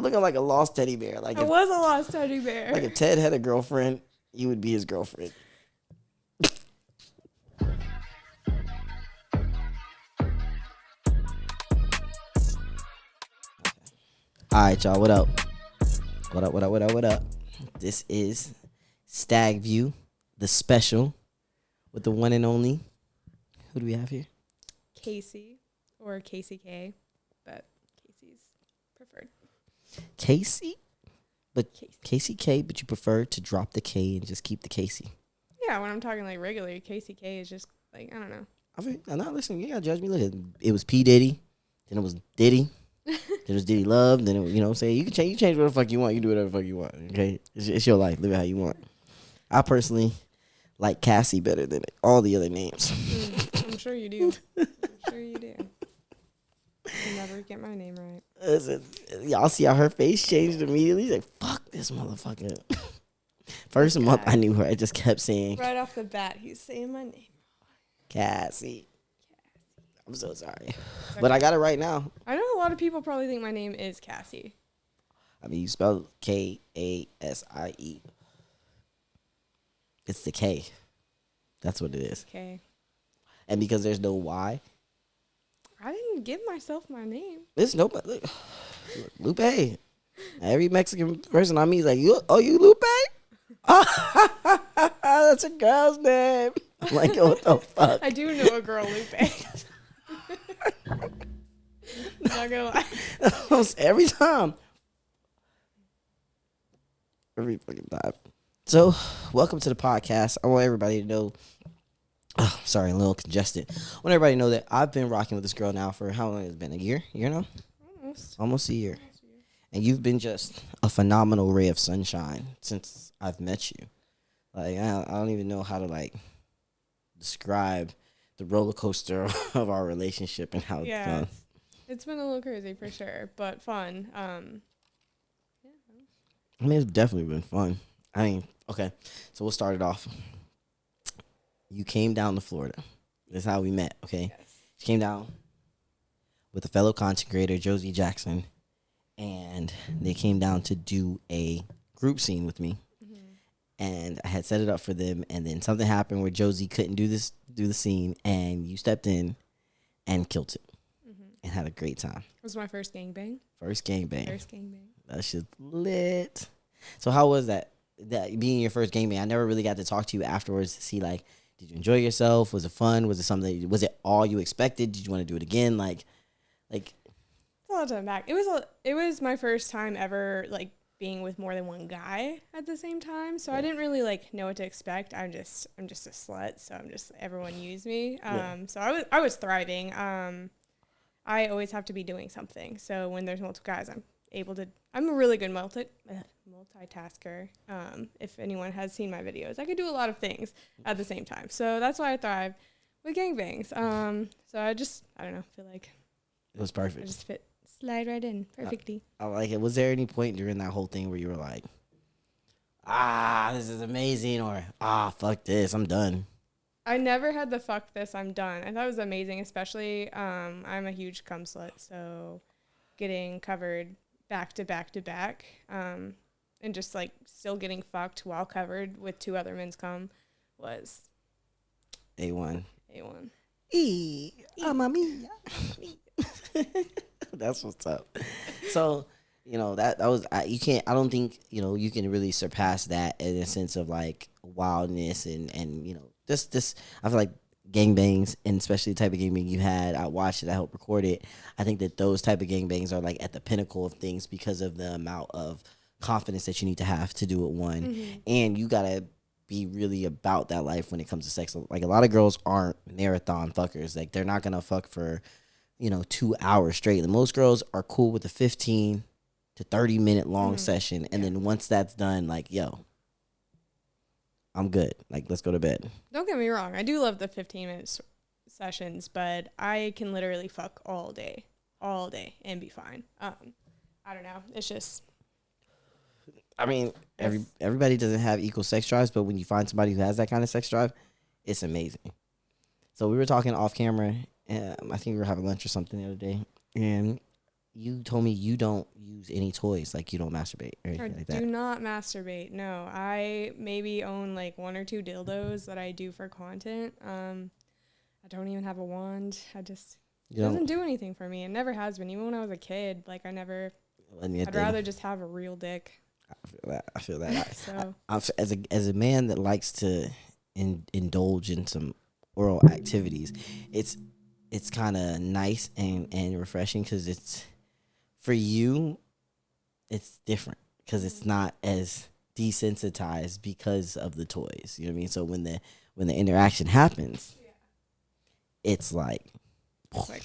looking like a lost teddy bear. Like I was a lost teddy bear. Like if Ted had a girlfriend, you would be his girlfriend. All right, y'all. What up? What up? What up? What up? What up? This is STAGVIEW, the special, with the one and only. Who do we have here? Kasie or Kasie K, but Kasie's preferred. Kasie, but Kasie. Kasie K. But you prefer to drop the K and just keep the Kasie. Yeah, when I'm talking like regular, Kasie K is just like I don't know. I'm not listening. You gotta judge me. Look, it was P Diddy, then it was Diddy. Then it was Diddy Love. Then it was, you know what I'm saying? You can change. You change whatever the fuck you want. You do whatever the fuck you want. Okay, it's your life. Live it how you want. I personally like Cassie better than all the other names. I'm sure you do. I'm sure you do. You never get my name right. Listen, y'all see how her face changed immediately? She's like, fuck this motherfucker. First month I knew her. I just kept saying right off the bat. He's saying my name. Cassie. I'm so sorry. But I got it right now. I know a lot of people probably think my name is Cassie. I mean, you spell Kasie. It's the K. That's what it is. Okay. And because there's no Y. I didn't give myself my name. There's nobody. Lupe. Every Mexican person I meet is like, you Lupe? That's a girl's name. I'm like, what the fuck? I do know a girl, Lupe. I'm not gonna lie. Every time. Every fucking time. So, welcome to the podcast. I want everybody to know. Oh, sorry, a little congested. I want everybody to know that I've been rocking with this girl now for how long has it been? A year? A year now? Almost a year. And you've been just a phenomenal ray of sunshine since I've met you. Like, I don't even know how to, like, describe the roller coaster of our relationship and how it's gone. It's been a little crazy for sure, but fun. I mean, it's definitely been fun. I mean, okay, so we'll start it off. You came down to Florida. That's how we met, okay? Yes. She came down with a fellow content creator, Josie Jackson, and they came down to do a group scene with me. And I had set it up for them, and then something happened where Josie couldn't do the scene, and you stepped in and killed it and had a great time. It was my first gangbang. First gangbang. First gangbang. That shit's lit. So how was that? That being your first gangbang? I never really got to talk to you afterwards to see, like, did you enjoy yourself? Was it fun? Was it something? Was it all you expected? Did you want to do it again? Like. It's a lot of time back. It was my first time ever like being with more than one guy at the same time. So I didn't really like know what to expect. I'm just a slut. So everyone used me. So I was thriving. I always have to be doing something. So when there's multiple guys, I'm a really good multitasker. If anyone has seen my videos, I could do a lot of things at the same time. So that's why I thrive with gangbangs. So I don't know, feel like it was perfect. I just slide right in perfectly. I like it. Was there any point during that whole thing where you were like, this is amazing, or fuck this, I'm done? I never had the fuck this, I'm done. I thought it was amazing, especially I'm a huge cum slut, so getting covered back to back to back, and just like still getting fucked while covered with two other men's cum was A1. Mamma mia. That's what's up. So, that was, I don't think, you can really surpass that in a sense of like wildness and this, I feel like gangbangs, and especially the type of gangbang you had, I watched it, I helped record it. I think that those type of gangbangs are like at the pinnacle of things because of the amount of confidence that you need to have to do it and you gotta be really about that life when it comes to sex. Like a lot of girls aren't marathon fuckers. Like they're not gonna fuck for 2 hours straight. Most girls are cool with a 15 to 30-minute long session, and then once that's done, like, yo, I'm good. Like, let's go to bed. Don't get me wrong, I do love the 15-minute sessions, but I can literally fuck all day, and be fine. I don't know. It's just. I mean, everybody doesn't have equal sex drives, but when you find somebody who has that kind of sex drive, it's amazing. So we were talking off camera. I think we were having lunch or something the other day, and you told me you don't use any toys, like you don't masturbate or I anything like do that. not masturbate. No, I maybe own like 1 or 2 dildos that I do for content. I don't even have a wand. It You doesn't don't. do anything for me. It never has been. Even when I was a kid, like And yet I'd then, rather just have a real dick. I feel that. I feel that. So As a man that likes to indulge in some oral activities, it's kind of nice and refreshing because it's for you. It's different because it's not as desensitized because of the toys. You know what I mean? So when the interaction happens, it's like. it's like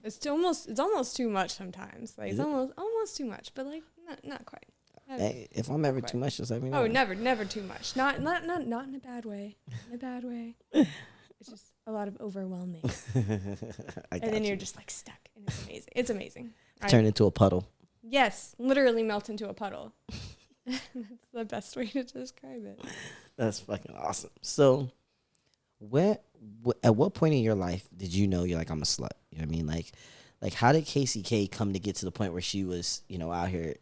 it's almost too much sometimes. Like Is it's it? almost too much, but like not quite. Hey, if I'm ever too much, just let me know. Oh, never too much. Not in a bad way. In a bad way. It's just a lot of overwhelming. And then you're just like stuck, and it's amazing. It's amazing. Turn into a puddle. Yes, literally melt into a puddle. That's the best way to describe it. That's fucking awesome. So, at what point in your life did you know you're like, I'm a slut? You know what I mean? Like how did Kasie K come to get to the point where she was, out here,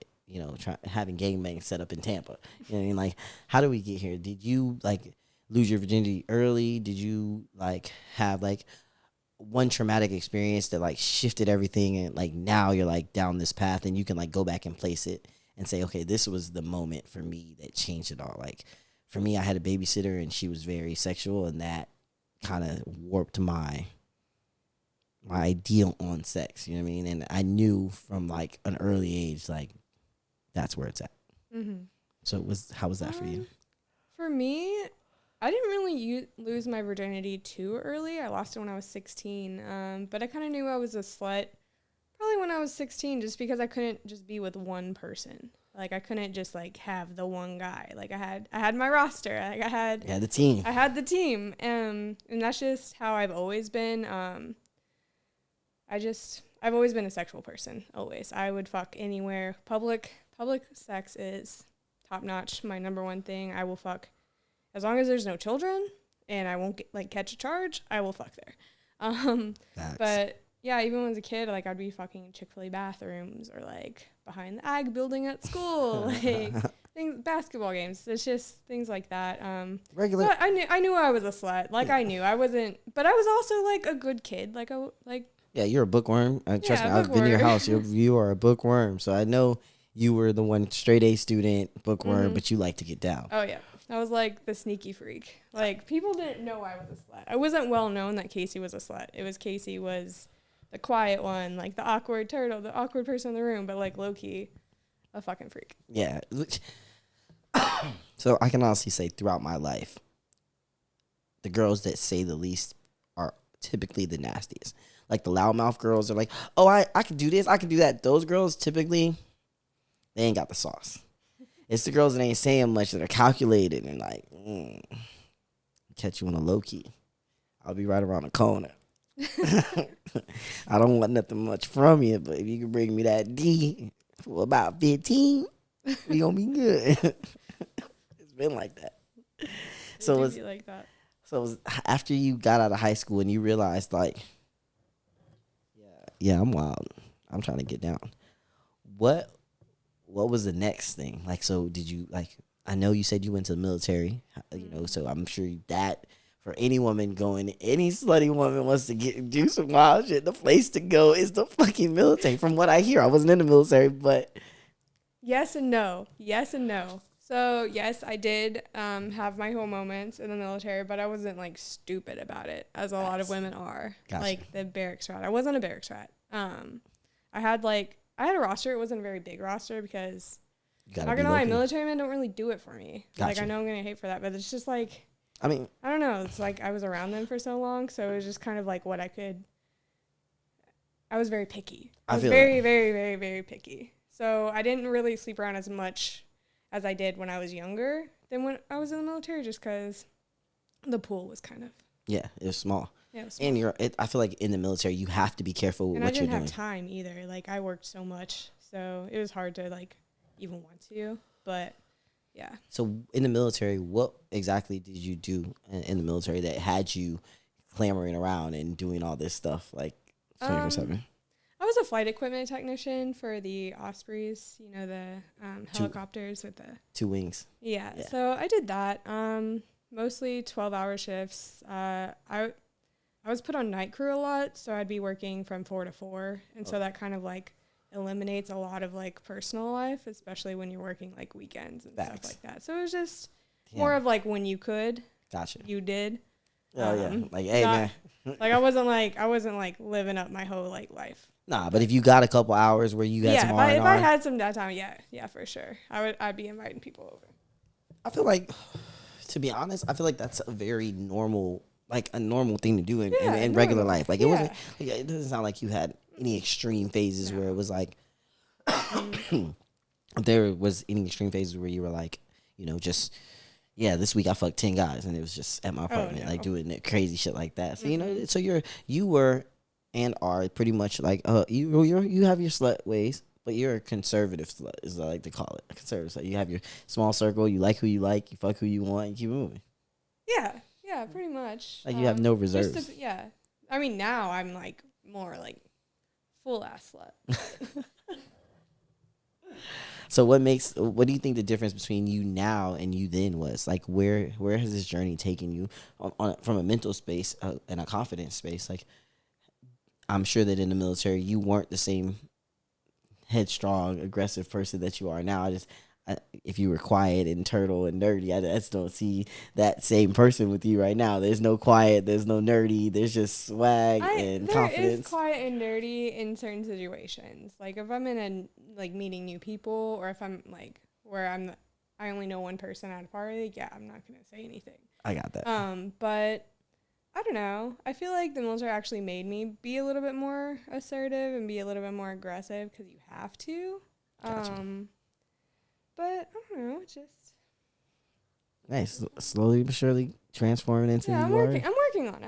having gangbangs set up in Tampa? You know what I mean? Like, how did we get here? Did you like lose your virginity early? Did you like have like one traumatic experience that like shifted everything and like now you're like down this path and you can like go back and place it and say, okay, this was the moment for me that changed it all. Like for me, I had a babysitter and she was very sexual and that kind of warped my ideal on sex, you know what I mean? And I knew from like an early age, like that's where it's at. Mm-hmm. So how was that for you? For me, I didn't really lose my virginity too early. I lost it when I was 16. But I kind of knew I was a slut probably when I was 16 just because I couldn't just be with one person. Like I couldn't just like have the one guy. Like I had my roster. Like I had the team. I had the team. And that's just how I've always been. I've always been a sexual person. Always. I would fuck anywhere. Public sex is top notch. My number one thing. I will fuck as long as there's no children and I won't catch a charge. I will fuck there. But yeah, even when I was a kid, like I'd be fucking in Chick-fil-A bathrooms or like behind the ag building at school, like basketball games. It's just things like that. Regular. So I knew I was a slut. Like I knew I wasn't, but I was also like a good kid. Yeah, you're a bookworm. Trust me, I've been bookworm. to your house. You are a bookworm. So I know you were the one straight A student, bookworm, but you like to get down. Oh, yeah. I was like the sneaky freak. Like people didn't know I was a slut. I wasn't well known that Kasie was a slut. It was Kasie was the quiet one, like the awkward turtle, the awkward person in the room, but like low-key a fucking freak. Yeah. So I can honestly say throughout my life, the girls that say the least are typically the nastiest. Like the loudmouth girls are like, oh, I can do this, I can do that. Those girls typically, they ain't got the sauce. It's the girls that ain't saying much that are calculated and like, catch you on a low key. I'll be right around the corner. I don't want nothing much from you, but if you can bring me that D for about 15, we gonna be good. It's been like that. So it's like that. So it was after you got out of high school and you realized like, yeah, I'm wild. I'm trying to get down. What was the next thing? Like, so did you like? I know you said you went to the military, so I'm sure that for any woman going, any slutty woman wants to do some wild shit, the place to go is the fucking military. From what I hear, I wasn't in the military, but yes and no. So yes, I did have my whole moments in the military, but I wasn't like stupid about it, as a lot of women are. Gotcha. Like the barracks rat. I wasn't a barracks rat. I had a roster. It wasn't a very big roster because I'm not gonna lie, military men don't really do it for me. Gotcha. Like I know I'm gonna hate for that, but it's just like, I mean, I don't know. It's like I was around them for so long, so it was just kind of like what I could. I was very picky. I was very, very, very, very picky. So I didn't really sleep around as much as I did when I was younger than when I was in the military, just because the pool was kind of. Yeah, it was small. Yeah, it was small. And I feel like in the military, you have to be careful with what you're doing. And I didn't have time either. Like I worked so much, so it was hard to like even want to. But yeah. So in the military, what exactly did you do in the military that had you clamoring around and doing all this stuff like 24/7? I was a flight equipment technician for the Ospreys, you know, the helicopters with the 2 wings. Yeah, so I did that. Mostly 12-hour shifts. I was put on night crew a lot, so I'd be working from 4 to 4, and so that kind of like eliminates a lot of like personal life, especially when you're working like weekends and stuff like that. So it was just more of like when you could, you did. Oh yeah, like hey man, like I wasn't like living up my whole like life. Nah, but if you got a couple hours where you had some R&R, if I had some downtime, yeah, for sure, I'd be inviting people over. I feel like, to be honest, I feel like that's a very normal, like a normal thing to do in regular life. Like it wasn't, like, it doesn't sound like you had any extreme phases where it was like, there was any extreme phases where you were like, you know, just, this week I fucked 10 guys and it was just at my apartment, like doing crazy shit like that. So, you know, so you were and are pretty much like, you have your slut ways, but you're a conservative slut, is what I like to call it. A conservative slut. You have your small circle, you like who you like, you fuck who you want, and keep moving. Yeah, pretty much. Like you have no reserves. I mean, now I'm like more like full ass slut. So what do you think the difference between you now and you then was? Like where has this journey taken you on from a mental space and a confidence space? Like I'm sure that in the military you weren't the same headstrong, aggressive person that you are now. If you were quiet and turtle and nerdy, I just don't see that same person with you right now. There's no quiet, there's no nerdy, there's just swag and confidence. There is quiet and nerdy in certain situations. Like if I'm in a meeting new people, or if I'm like where I only know one person at a party, I'm not gonna say anything. I got that. But I don't know. I feel like the military actually made me be a little bit more assertive and be a little bit more aggressive because you have to. Gotcha. But I don't know, it's just nice. Slowly but surely transforming into I'm working on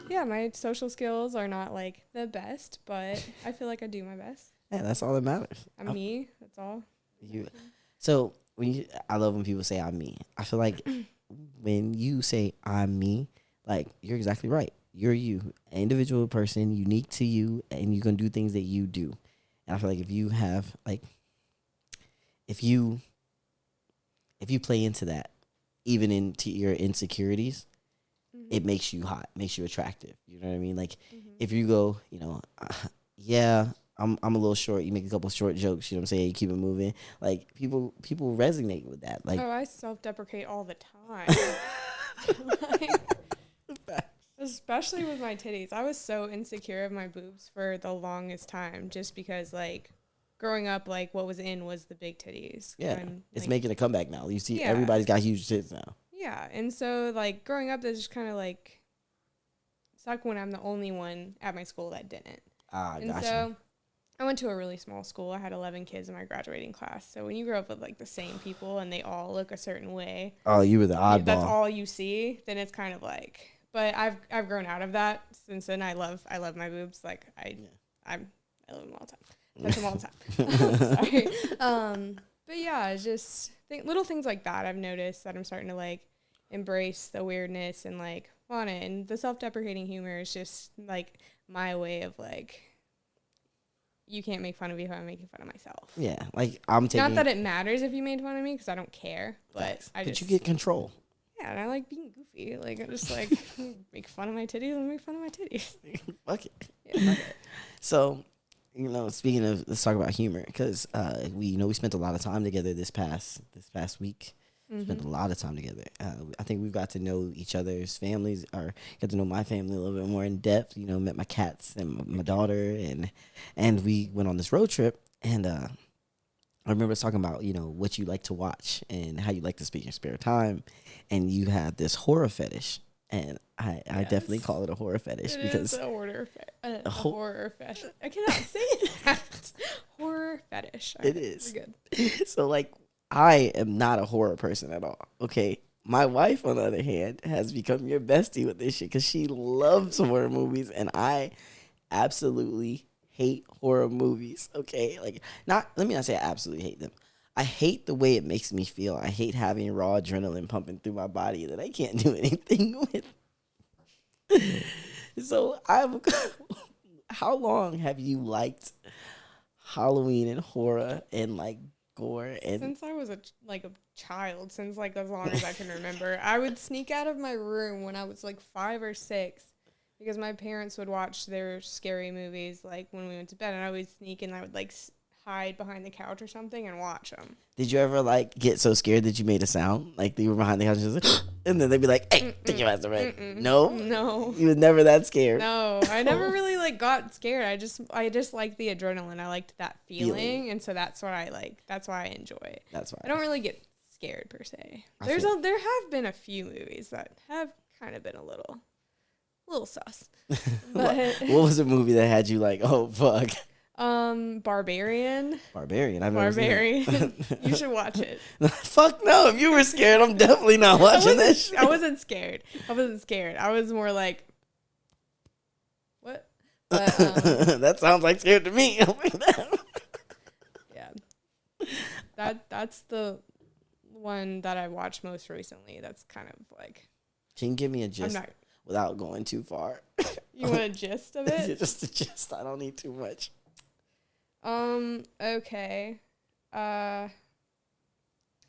it. My social skills are not like the best, but I feel like I do my best. Yeah, that's all that matters. I'm me. That's all. So I love when people say I'm me. I feel like when you say I'm me, like you're exactly right. You're you, an individual person, unique to you, and you can do things that you do. And I feel like if you have if you play into that, even into your insecurities, it makes you hot, makes you attractive. You know what I mean? Like if you go, you know, I'm a little short. You make a couple short jokes. You know what I'm saying? You keep it moving. Like people resonate with that. Like I self-deprecate all the time. Especially with my titties. I was so insecure of my boobs for the longest time, just because like growing up, like what was in was the big titties. Yeah, it's making a comeback now. You see, everybody's got huge tits now. Yeah, and so like growing up, that's just kind of like sucked when I'm the only one at my school that didn't. And gotcha. So I went to a really small school. I had 11 kids in my graduating class. So when you grow up with like the same people and they all look a certain way, you were the oddball. That's all you see. Then it's kind of like. But I've grown out of that since then. I love my boobs. Like I love them all the time. Touch them all the time. Sorry. But yeah, it's just little things like that. I've noticed that I'm starting to like embrace the weirdness and like want it. And the self-deprecating humor is just like my way of like, you can't make fun of me if I'm making fun of myself. Yeah, like I'm taking. Not that it matters if you made fun of me because I don't care. But you get control. Yeah, and I like being goofy. Like, I just like make fun of my titties and make fun of my titties. Fuck it. Yeah, fuck it. So, you know, speaking of, let's talk about humor, because we spent a lot of time together this past week. Spent a lot of time together. I think we've got to know each other's families, or got to know my family a little bit more in depth. You know, met my cats and my daughter, and we went on this road trip, and I remember talking about, you know, what you like to watch and how you like to spend your spare time. And you had this horror fetish. And I definitely call it a horror fetish because it's a horror fetish. I cannot say that. Horror fetish. It is. Good. So like, I am not a horror person at all. Okay. My wife, on the other hand, has become your bestie with this shit because she loves horror movies, and I absolutely hate horror movies. Okay, like let me not say I absolutely hate them. I hate the way it makes me feel. I hate having raw adrenaline pumping through my body that I can't do anything with. So how long have you liked Halloween and horror and like gore and Since I was a child, since like as long as I can remember, I would sneak out of my room when I was like 5 or 6 because my parents would watch their scary movies like when we went to bed, and I would sneak and I would like hide behind the couch or something and watch them. did you ever like get so scared that you made a sound like you were behind the couch and, and then they'd be like, "Hey, take your ass away." No, you was never that scared. No, I never really like got scared. I just liked the adrenaline. I liked that feeling, and so that's what I like. That's why I enjoy it. That's why I don't really get scared per se. There have been a few movies that have kind of been a little sus. But what was a movie that had you like, oh fuck? Barbarian. I've never seen Barbarian. You should watch it. Fuck no! If you were scared, I'm definitely not watching this shit. I wasn't scared. I was more like, what? But, that sounds like scared to me. Yeah. That's the one that I watched most recently. That's kind of like. Can you give me a gist without going too far? You want a gist of it? Just a gist. I don't need too much. Okay. I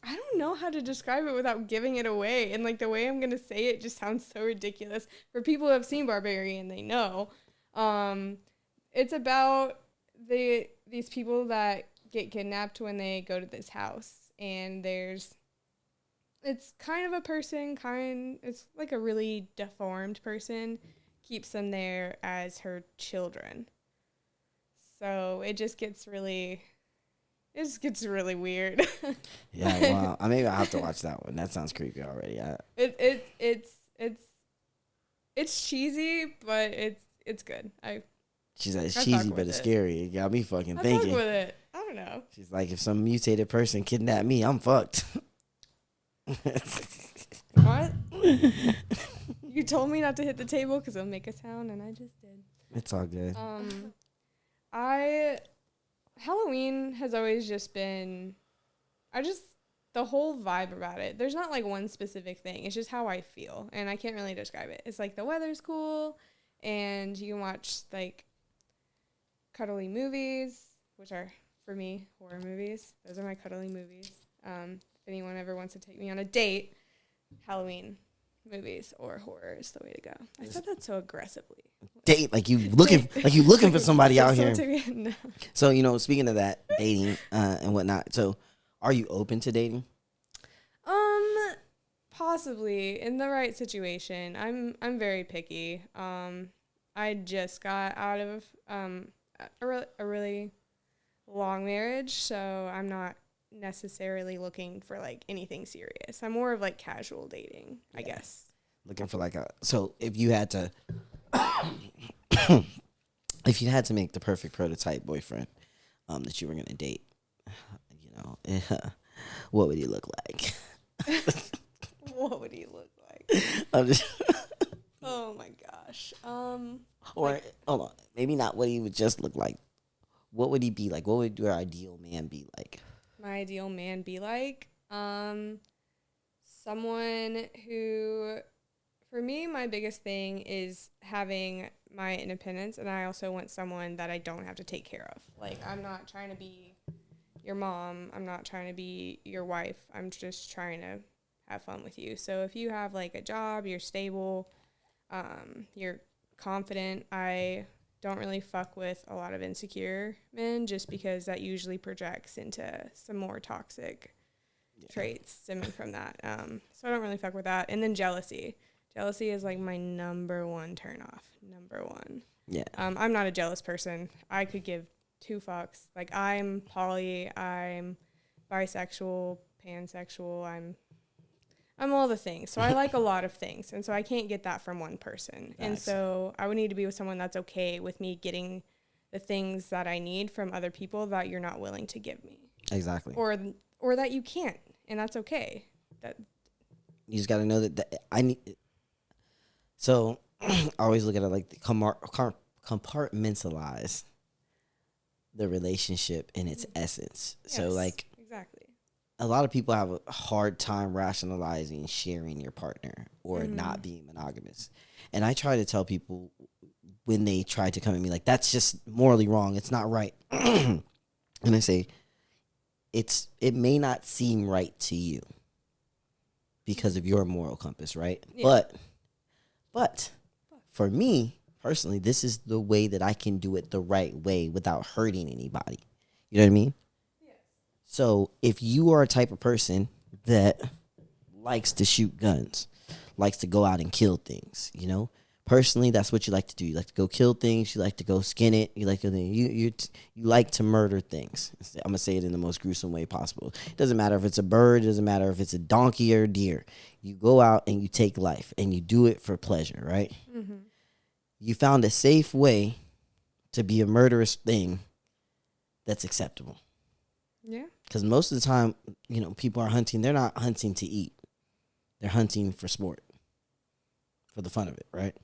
don't know how to describe it without giving it away. And like the way I'm going to say it just sounds so ridiculous. For people who have seen Barbarian, they know. It's about these people that get kidnapped when they go to this house. And it's kind of a person, it's like a really deformed person, keeps them there as her children. So it just gets really weird. Yeah, wow. Maybe I'll have to watch that one. That sounds creepy already. It's cheesy, but it's good. She's like, it's cheesy, but it's scary. It got me fucking thinking. Fuck with it. I don't know. She's like, if some mutated person kidnapped me, I'm fucked. What? You told me not to hit the table because it'll make a sound, and I just did. It's all good. Halloween has always just been, the whole vibe about it. There's not like one specific thing. It's just how I feel, and I can't really describe it. It's like the weather's cool, and you can watch like cuddly movies, which are for me horror movies. Those are my cuddly movies. If anyone ever wants to take me on a date, Halloween movies or horror is the way to go. I said that so aggressively. Date like you looking for somebody out here. No. So speaking of that, dating and whatnot. So, are you open to dating? Possibly in the right situation. I'm very picky. I just got out of a really long marriage, so I'm not necessarily looking for like anything serious. I'm more of like casual dating, I guess. Looking for like so if you had to make the perfect prototype boyfriend that you were gonna date, what would he look like? What would he look like? I'm just Oh my gosh. or hold on, maybe not what he would just look like. What would he be like? What would your ideal man be like? My ideal man be like? Someone who, for me, my biggest thing is having my independence, and I also want someone that I don't have to take care of. Like, I'm not trying to be your mom. I'm not trying to be your wife. I'm just trying to have fun with you. So if you have, like, a job, you're stable, you're confident, I don't really fuck with a lot of insecure men just because that usually projects into some more toxic traits stemming from that. So I don't really fuck with that. And then jealousy. Jealousy is like my number one turnoff. Number one. Yeah. I'm not a jealous person. I could give two fucks. Like, I'm poly, I'm bisexual, pansexual, I'm all the things. So I like a lot of things. And so I can't get that from one person. Nice. And so I would need to be with someone that's okay with me getting the things that I need from other people that you're not willing to give me. Exactly. Or that you can't. And that's okay. That you just got to know that I need. So I always look at it like compartmentalize the relationship in its essence. Yes, so like exactly. A lot of people have a hard time rationalizing sharing your partner or not being monogamous. And I try to tell people when they try to come at me like, that's just morally wrong. It's not right. And I say, it may not seem right to you because of your moral compass, right? Yeah. But for me personally, this is the way that I can do it the right way without hurting anybody. You know what I mean? Yes. So if you are a type of person that likes to shoot guns, likes to go out and kill things, you know, personally, that's what you like to do. You like to go kill things. You like to go skin it. You like to you like to murder things. I'm gonna say it in the most gruesome way possible. It doesn't matter if it's a bird. It doesn't matter if it's a donkey or a deer. You go out and you take life, and you do it for pleasure, right? Mm-hmm. You found a safe way to be a murderous thing that's acceptable. Yeah. Because most of the time, you know, people are hunting. They're not hunting to eat. They're hunting for sport, for the fun of it, right?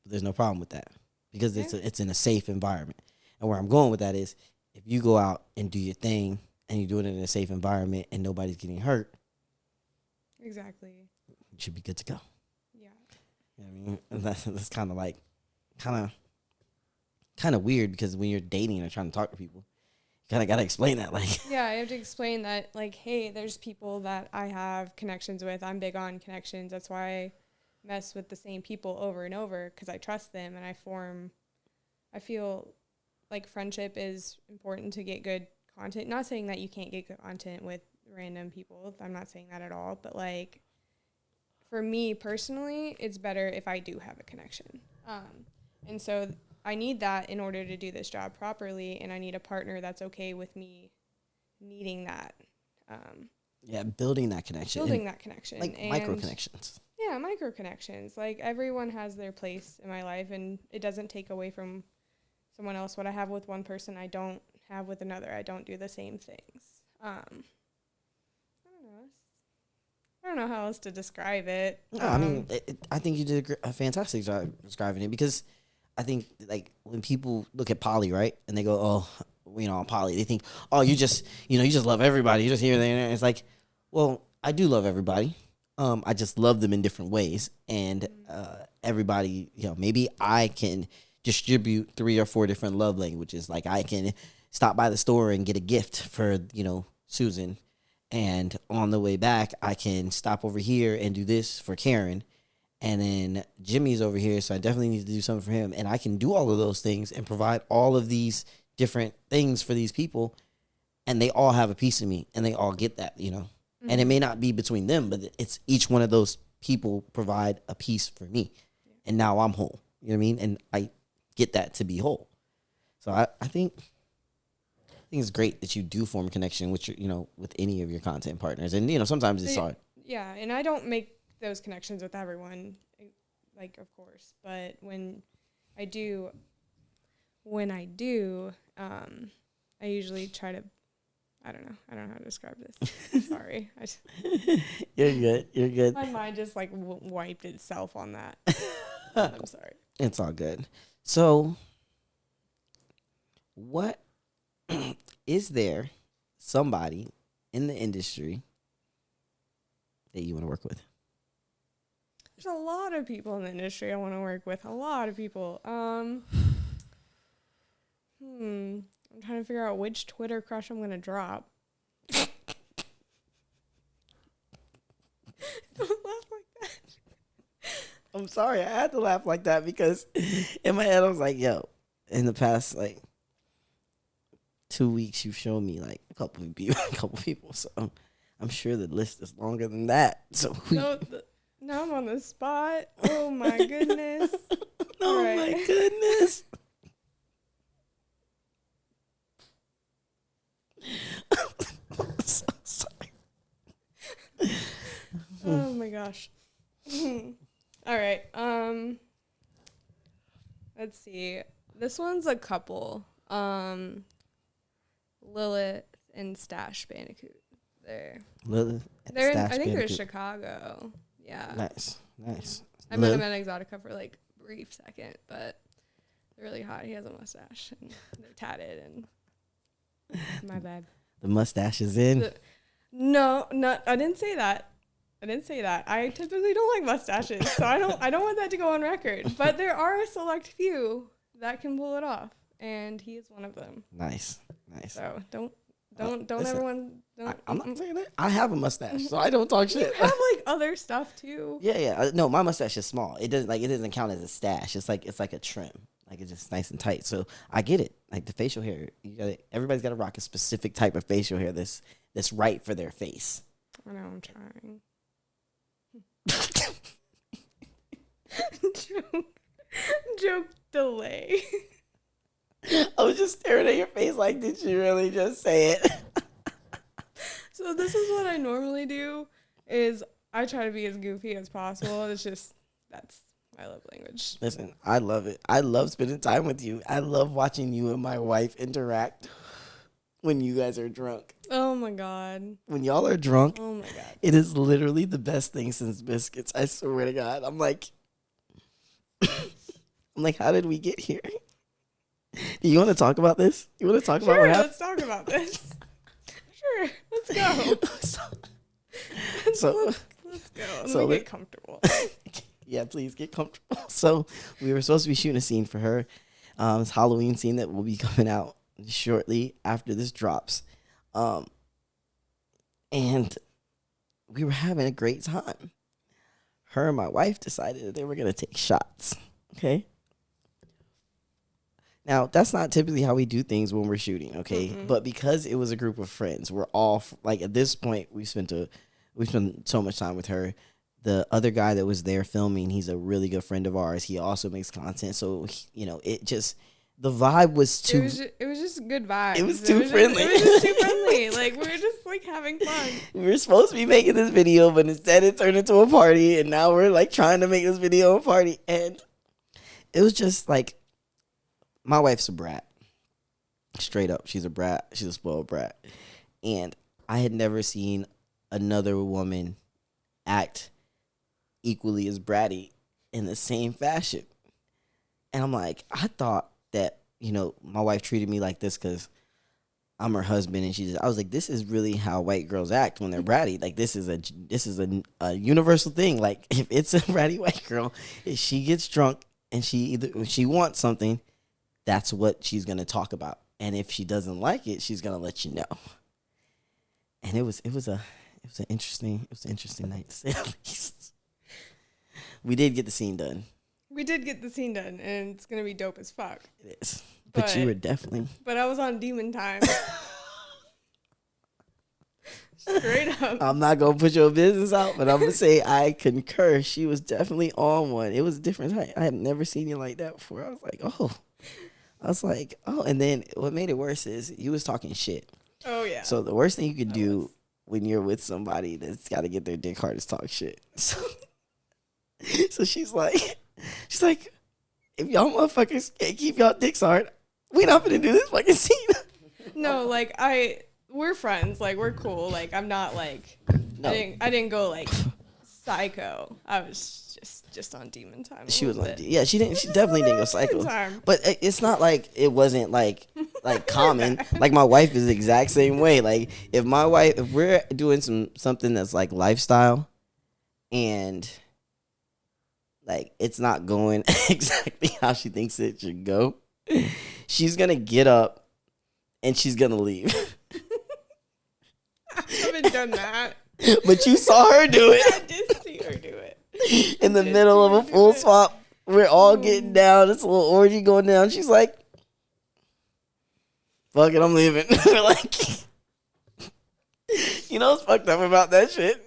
But there's no problem with that because it's in a safe environment. And where I'm going with that is, if you go out and do your thing and you do it in a safe environment and nobody's getting hurt, exactly, you should be good to go. Yeah. You know what I mean? And that's kind of like, kind of weird, because when you're dating or trying to talk to people, you kind of got to explain that. Like, yeah, I have to explain that, like, hey, there's people that I have connections with. I'm big on connections. That's why I mess with the same people over and over, because I trust them, and I feel like friendship is important to get good content. Not saying that you can't get good content with random people. I'm not saying that at all. But, like, for me personally, it's better if I do have a connection. And so I need that in order to do this job properly, and I need a partner that's okay with me needing that. Building that connection. Like micro connections. Yeah, micro connections. Like, everyone has their place in my life, and it doesn't take away from someone else. What I have with one person, I don't have with another. I don't do the same things. I don't know how else to describe it. No, I mean, I think you did a fantastic job describing it, because I think, like, when people look at poly, right, and they go, oh, you know, on poly, they think, oh, you just love everybody. You just here, there, and it's like, well, I do love everybody. I just love them in different ways. And everybody, you know, maybe I can distribute 3 or 4 different love languages. Like, I can stop by the store and get a gift for, you know, Susan. And on the way back, I can stop over here and do this for Karen. And then Jimmy's over here, so I definitely need to do something for him. And I can do all of those things and provide all of these different things for these people. And they all have a piece of me, and they all get that, you know. Mm-hmm. And it may not be between them, but it's each one of those people provide a piece for me. Yeah. And now I'm whole. You know what I mean? And I get that to be whole. So I think it's great that you do form a connection with your, you know, with any of your content partners. And, you know, sometimes it's hard. Yeah, and I don't make those connections with everyone, like, of course, but when I do, I usually try to, I don't know how to describe this. Sorry. You're good. My mind just, like, wiped itself on that. I'm sorry. It's all good. So, what is there somebody in the industry that you want to work with? There's a lot of people in the industry I want to work with. A lot of people. I'm trying to figure out which Twitter crush I'm going to drop. Don't laugh like that. I'm sorry. I had to laugh like that because in my head I was like, yo, in the past, like, 2 weeks, you've shown me, like, a couple of people. So I'm sure the list is longer than that. So now I'm on the spot. Oh, my goodness. My goodness. I'm so sorry. Oh, my gosh. All right. Let's see. This one's a couple. Lilith and Stash Bandicoot. They're in, I think they're Chicago. Yeah. Nice. I met him at Exotica for, like, a brief second, but they're really hot. He has a mustache, and they're tatted, and my bad. The mustache is in? No, I didn't say that. I typically don't like mustaches, so I don't want that to go on record. But there are a select few that can pull it off, and he is one of them. Nice. So don't Listen, everyone. I'm not saying that. I have a mustache, so I don't talk shit. You have like other stuff too. Yeah. No, my mustache is small. It doesn't count as a stash. It's like a trim. Like it's just nice and tight. So I get it. Like the facial hair, everybody's got to rock a specific type of facial hair that's right for their face. I know. I'm trying. Joke delay. I was just staring at your face like, did you really just say it? So this is what I normally do, is I try to be as goofy as possible. It's just, that's my love language. Listen, I love it. I love spending time with you. I love watching you and my wife interact when you guys are drunk. Oh my God. When y'all are drunk, Oh my God. it is literally the best thing since biscuits. I swear to God. I'm like, how did we get here? Do you want to talk about this? You want to talk about what happened? Let's talk about this. Sure, let's go. Let's go. Let me get comfortable. Yeah, please get comfortable. So we were supposed to be shooting a scene for her. It's Halloween scene that will be coming out shortly after this drops. And we were having a great time. Her and my wife decided that they were going to take shots. Okay. Now, that's not typically how we do things when we're shooting, okay? Mm-hmm. But because it was a group of friends, we're all, like, at this point, we spent so much time with her. The other guy that was there filming, he's a really good friend of ours. He also makes content. So, it just, the vibe was too... It was just good vibes. It was too friendly. It was just too friendly. Like, we were just, like, having fun. We were supposed to be making this video, but instead it turned into a party. And now we're, like, trying to make this video a party. And it was just, like, my wife's a brat. Straight up. She's a brat. She's a spoiled brat. And I had never seen another woman act equally as bratty in the same fashion. And I'm like, I thought that, my wife treated me like this because I'm her husband. And I was like, this is really how white girls act when they're bratty. Like, this is a universal thing. Like, if it's a bratty white girl, if she gets drunk and she wants something, that's what she's going to talk about. And if she doesn't like it, she's going to let you know. And it was an interesting night, to say the least. We did get the scene done. And it's going to be dope as fuck. It is. But you were definitely... But I was on demon time. Straight up. I'm not going to put your business out, but I'm going to say I concur. She was definitely on one. It was different. I had never seen you like that before. I was like, oh, and then what made it worse is you was talking shit. Oh, yeah. So the worst thing you could do when you're with somebody that's got to get their dick hard is talk shit. So she's like, if y'all motherfuckers can't keep y'all dicks hard, we not finna do this fucking scene. No, like, we're friends. Like, we're cool. Like, I'm not, like, no. I didn't go, like, psycho. I was just on demon time. She was on yeah, she definitely didn't go psycho. But it's not like it wasn't like common. Like my wife is the exact same way. Like if we're doing something that's like lifestyle and like it's not going exactly how she thinks it should go, she's gonna get up and she's gonna leave. I haven't done that. But you saw her do it. I did see her do it. In the middle of a full swap, we're all getting down. It's a little orgy going down. She's like, fuck it, I'm leaving. We're like, what's fucked up about that shit?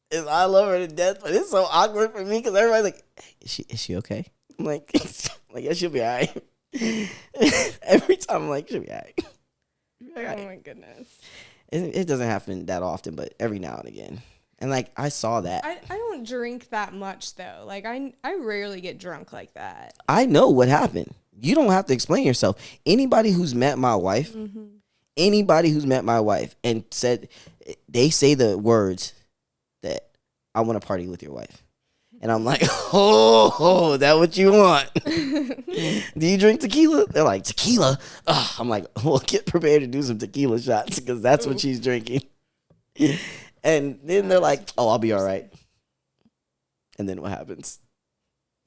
Is I love her to death, but it's so awkward for me because everybody's like, hey, is she okay? I'm like, yeah, she'll be all right. Every time I'm like, she'll be all right. Oh my goodness. It doesn't happen that often, but every now and again. And, like, I saw that. I don't drink that much, though. Like, I rarely get drunk like that. I know what happened. You don't have to explain yourself. Anybody who's met my wife, and said, they say the words that I want to party with your wife. And I'm like, oh, that what you want? Do you drink tequila? They're like, tequila? Ugh. I'm like, well, get prepared to do some tequila shots because that's what she's drinking. And then they're like, oh, I'll be all right. And then what happens?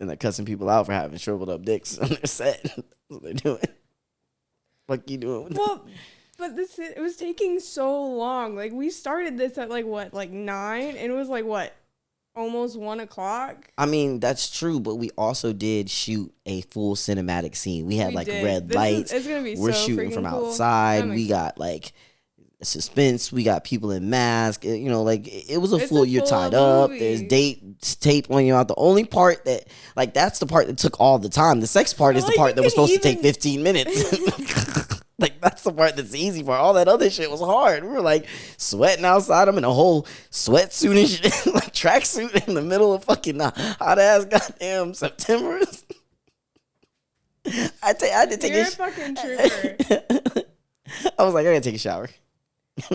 and they're cussing people out for having shriveled up dicks on their set. That's what they're doing. What you doing? Well, but it was taking so long. Like, we started this at like 9, and it was like almost 1 o'clock. I mean, that's true, but we also did shoot a full cinematic scene. We had red lights. It's gonna be We're so shooting from cool. outside. We got like suspense. We got people in masks. You know, like it was It's full. You're tied up. There's tape on you out. The only part that that's the part that took all the time. The sex part is the part that was supposed to take 15 minutes. Like, that's the part that's the easy part. All that other shit was hard. We were like sweating outside. I'm in a whole sweatsuit and shit, like tracksuit in the middle of fucking hot ass goddamn September. I had to take You're a fucking trooper. I was like, I gotta take a shower.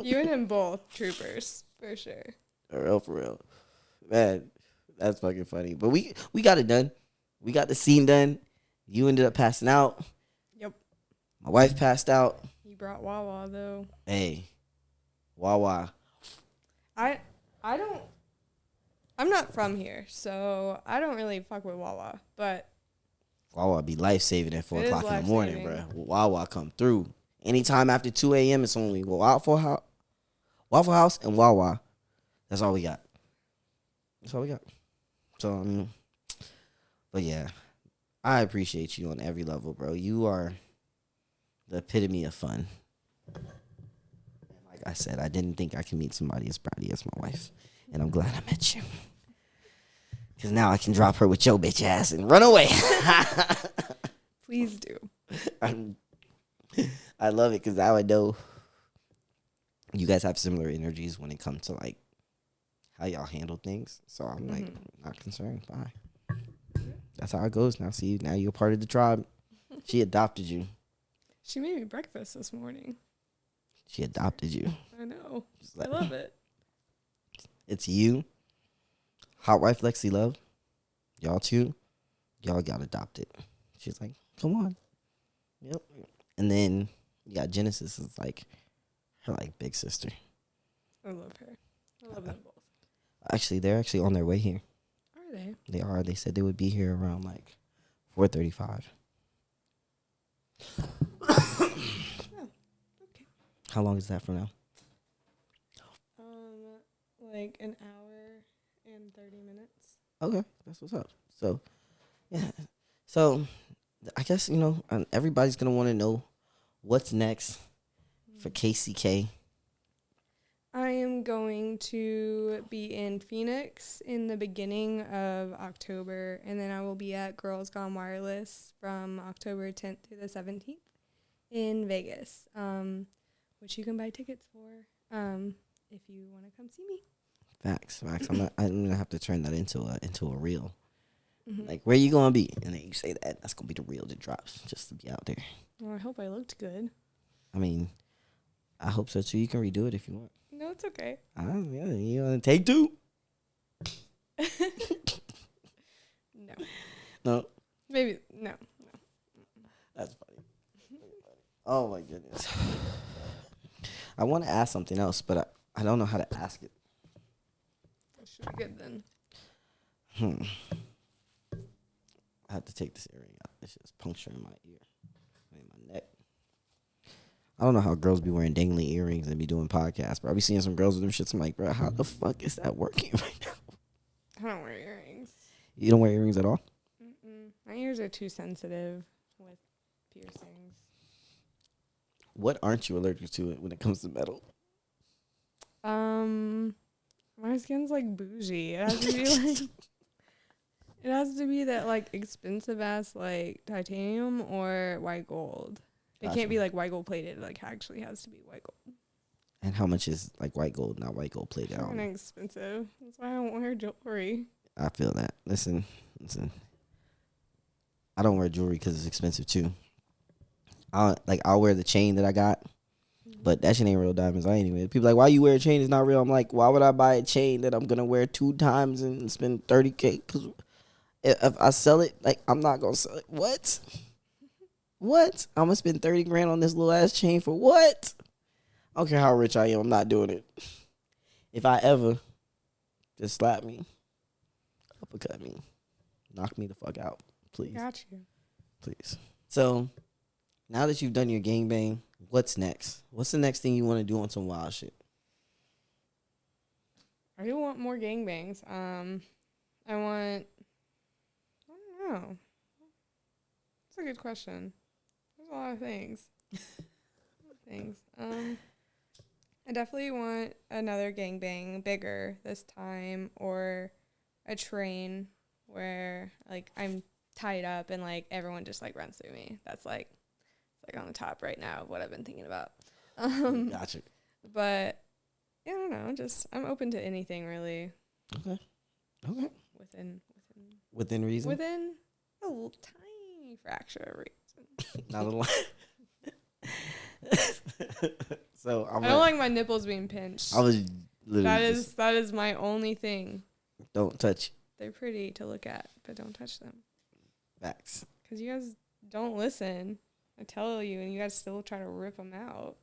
You and him both troopers, for sure. For real. Man, that's fucking funny. But we got it done. We got the scene done. You ended up passing out. Yep. My wife passed out. You brought Wawa, though. Hey. Wawa. I'm not from here, so I don't really fuck with Wawa, but Wawa be life-saving at 4 o'clock in the morning, bro. Wawa come through. Anytime after 2 a.m., it's only Waffle House and Wawa. That's all we got. That's all we got. So, I mean, but yeah, I appreciate you on every level, bro. You are the epitome of fun. Like I said, I didn't think I could meet somebody as bratty as my wife, and I'm glad I met you. Because now I can drop her with your bitch ass and run away. Please do. I love it because now I know you guys have similar energies when it comes to like how y'all handle things. So I'm like, not concerned. Bye. That's how it goes. Now, see, now you're part of the tribe. She adopted you. She made me breakfast this morning. She adopted you. I know. I love it. It's you, hot wife Lexi Love, y'all two. Y'all got adopted. She's like, come on. Yep. And then you got Genesis is like her like big sister. I love her. I love them both. Actually, they're actually on their way here. Are they? They are. They said they would be here around like 4:35. Oh, okay. How long is that from now? Like an hour and 30 minutes. Okay, that's what's up. So, yeah. So, I guess, everybody's going to want to know what's next for Kasie K. I am going to be in Phoenix in the beginning of October, and then I will be at Girls Gone Wireless from October 10th through the 17th in Vegas, which you can buy tickets for if you want to come see me. Facts. I'm gonna have to turn that into a reel. Mm-hmm. Like, where you gonna be? And then you say that's gonna be the reel that drops, just to be out there. Well, I hope I looked good. I mean, I hope so too. You can redo it if you want. No, it's okay. Yeah, you want to take 2? No. No. Maybe no. That's funny. Oh my goodness. I want to ask something else, but I don't know how to ask it. That should be good then. I have to take this earring out. It's just puncturing my ear, my neck. I don't know how girls be wearing dangly earrings and be doing podcasts, bro. I be seeing some girls with them shits. I'm like, bro, how the fuck is that working right now? I don't wear earrings. You don't wear earrings at all? Mm-mm. My ears are too sensitive with piercings. What aren't you allergic to when it comes to metal? My skin's like bougie. It has to be like, it has to be that like expensive ass like titanium or white gold. It can't be like white gold plated. It like actually has to be white gold. And how much is like white gold, not white gold plated? It's expensive. That's why I don't wear jewelry. I feel that. Listen. I don't wear jewelry because it's expensive too. I'll wear the chain that I got, but that shit ain't real diamonds. I ain't even. People like, why you wear a chain? It's not real. I'm like, why would I buy a chain that I'm gonna wear 2 times and spend $30K? Because if I sell it, like, I'm not gonna sell it. What? I'm gonna spend 30 grand on this little ass chain for what? I don't care how rich I am. I'm not doing it. If I ever just slap me, uppercut me, Knock me the fuck out, please. Got you. Please. So, now that you've done your gangbang, what's next? What's the next thing you want to do on some wild shit? I do want more gangbangs. I don't know. That's a good question. There's a lot of things. I definitely want another gangbang, bigger this time, or a train where like I'm tied up and like everyone just like runs through me. That's like it's like on the top right now of what I've been thinking about. Gotcha. But yeah, I don't know. Just I'm open to anything really. Okay. Within reason. Within a little tiny fraction of reason. Not a lot. So I don't like my nipples being pinched. I was literally that is my only thing. Don't touch. They're pretty to look at, but don't touch them. Facts. Because you guys don't listen. I tell you, and you guys still try to rip them out.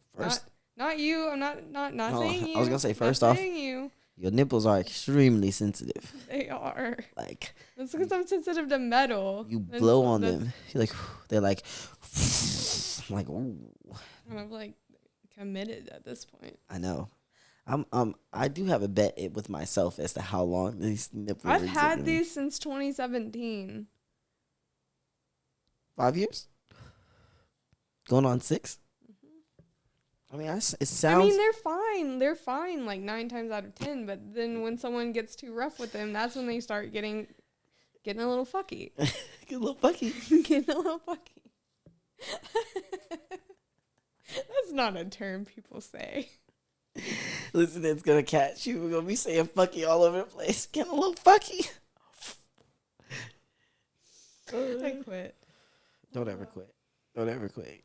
Not you. I'm not No, saying you. I was gonna say first off, you. Your nipples are extremely sensitive. They are. Like that's because I'm sensitive to metal. You blow on them. You're like they're like. I'm like ooh. And I'm like committed at this point. I know. I do have a bet with myself as to how long these nipples. I've had these since 2017. 5 years. Going on 6. I mean, it sounds. I mean, they're fine. They're fine, like 9 times out of 10. But then when someone gets too rough with them, that's when they start getting a little fucky. Get a little fucky. Getting a little fucky. That's not a term people say. Listen, it's gonna catch you. We're gonna be saying fucky all over the place. Getting a little fucky. I quit. Don't ever quit. Don't ever quit.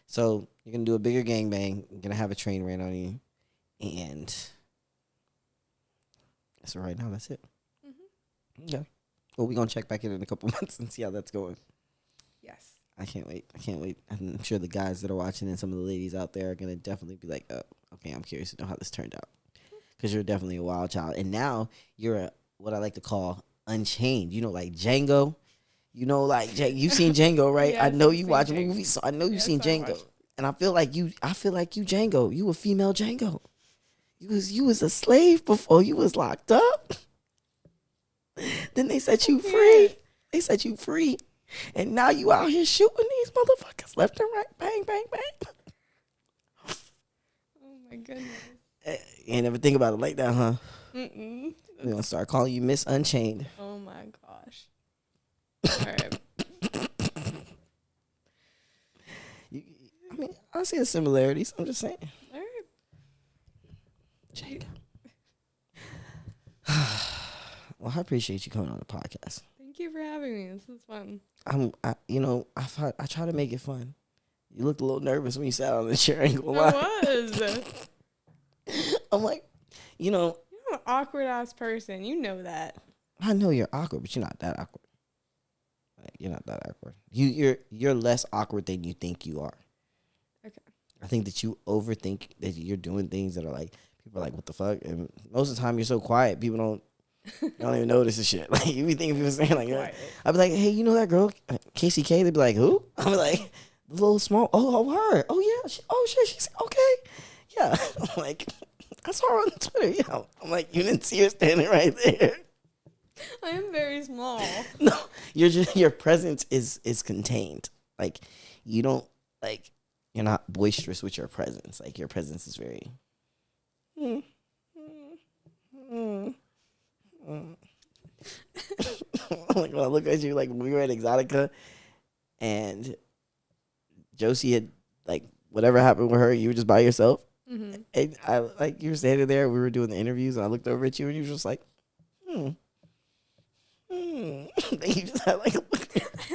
So you're gonna do a bigger gangbang. You're gonna have a train ran on you, and so right now that's it. Mm-hmm. Okay. Well, we're gonna check back in a couple months and see how that's going. Yes. I can't wait. I'm sure the guys that are watching and some of the ladies out there are gonna definitely be like, "Oh, okay, I'm curious to know how this turned out," because you're definitely a wild child, and now you're what I like to call unchained. You know, like Django. You know, like you've seen Django, right? Yes, I know you watch Django. movies, so I know you've seen Django, and I feel like you Django. You a female Django. You was a slave before you was locked up. Then they set you free. They set you free, and now you out here shooting these motherfuckers left and right, bang, bang, bang. Oh my goodness. You ain't never think about it like that, huh? Mm-mm. We're gonna start calling you Miss Unchained. Oh my gosh. All right. I mean, I see the similarities. I'm just saying. All right. Jake. Well, I appreciate you coming on the podcast. Thank you for having me. This is fun. I try to make it fun. You looked a little nervous when you sat on the chair. I was. I'm like, You're an awkward ass person. You know that. I know you're awkward, but you're not that awkward. Like, you're not that awkward. You're less awkward than you think you are. Okay. I think that you overthink that you're doing things that are like people are like, what the fuck? And most of the time you're so quiet, people don't even notice the shit. Like you be thinking people saying like, I'd be like, hey, you know that girl, Kasie K? They'd be like, who? I'm like, the little small. Oh, her. Oh yeah. Shit. She's okay. Yeah. I'm like, I saw her on Twitter. Yeah. I'm like, you didn't see her standing right there. I am very small. No, your presence is contained. Like you don't like you're not boisterous with your presence. Like your presence is very. Like when I look at you, like when we were at Exotica, and Josie had like whatever happened with her, you were just by yourself, and I like you were standing there. We were doing the interviews, and I looked over at you, and you were just like, You just had like a look.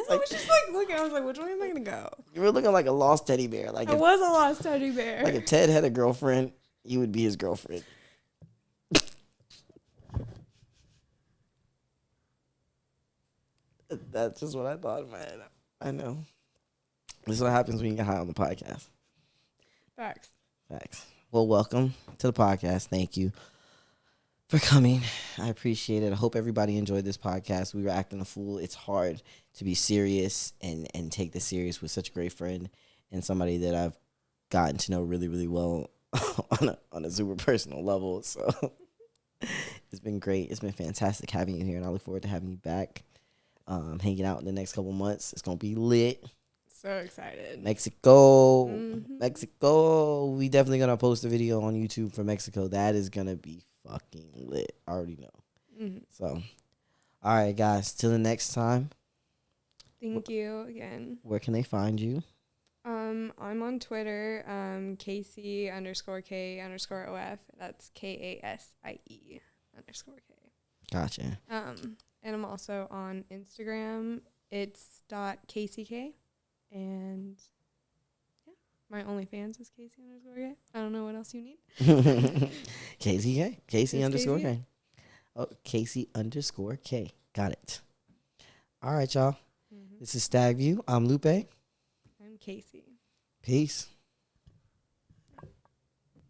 I was just like looking. I was like, which way am I gonna go? You were looking like a lost teddy bear. Like I was a lost teddy bear. Like if Ted had a girlfriend, you would be his girlfriend. That's just what I thought in my head. I know. This is what happens when you get high on the podcast. Facts. Well, welcome to the podcast. Thank you. for coming. I appreciate it. I hope everybody enjoyed this podcast. We were acting a fool. It's hard to be serious and take this serious with such a great friend and somebody that I've gotten to know really, really well on a super personal level. So it's been great. It's been fantastic having you here, and I look forward to having you back, hanging out in the next couple months. It's going to be lit. So excited. Mexico. Mm-hmm. Mexico. We definitely going to post a video on YouTube for Mexico. That is going to be fucking lit. I already know. Mm-hmm. So, all right, guys. Till the next time. Thank you again. Where can they find you? I'm on Twitter, Kasie_K_OF. That's KASIE_K. Gotcha. And I'm also on Instagram. It's .Kasie K. And yeah, my OnlyFans is Kasie_K. I don't know what else you need. Kasie K. Kasie_K. Kasie? Oh, Kasie_K. Got it. All right, y'all. Mm-hmm. This is STAGVIEW. I'm Lupe. I'm Kasie. Peace.